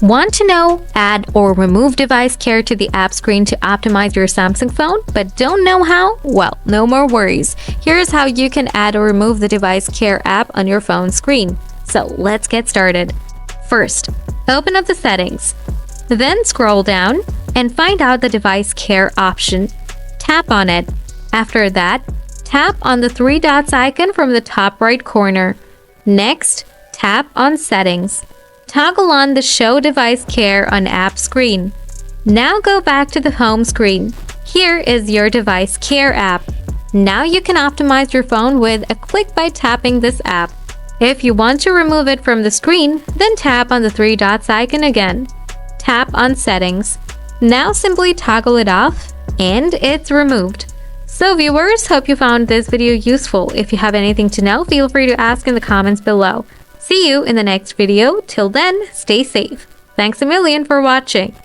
Want to know, add or remove device care to the app screen to optimize your Samsung phone, but don't know how? Well, no more worries. Here's how you can add or remove the device care app on your phone screen. So let's get started. First, open up the settings. Then scroll down and find out the device care option. Tap on it. After that, tap on the three dots icon from the top right corner. Next, tap on settings. Toggle on the Show Device Care on app screen. Now go back to the home screen. Here is your device care app. Now you can optimize your phone with a click by tapping this app. If you want to remove it from the screen, then tap on the three dots icon again. Tap on settings. Now simply toggle it off and it's removed. So viewers, hope you found this video useful. If you have anything to know, feel free to ask in the comments below. See you in the next video. Till then, stay safe. Thanks a million for watching.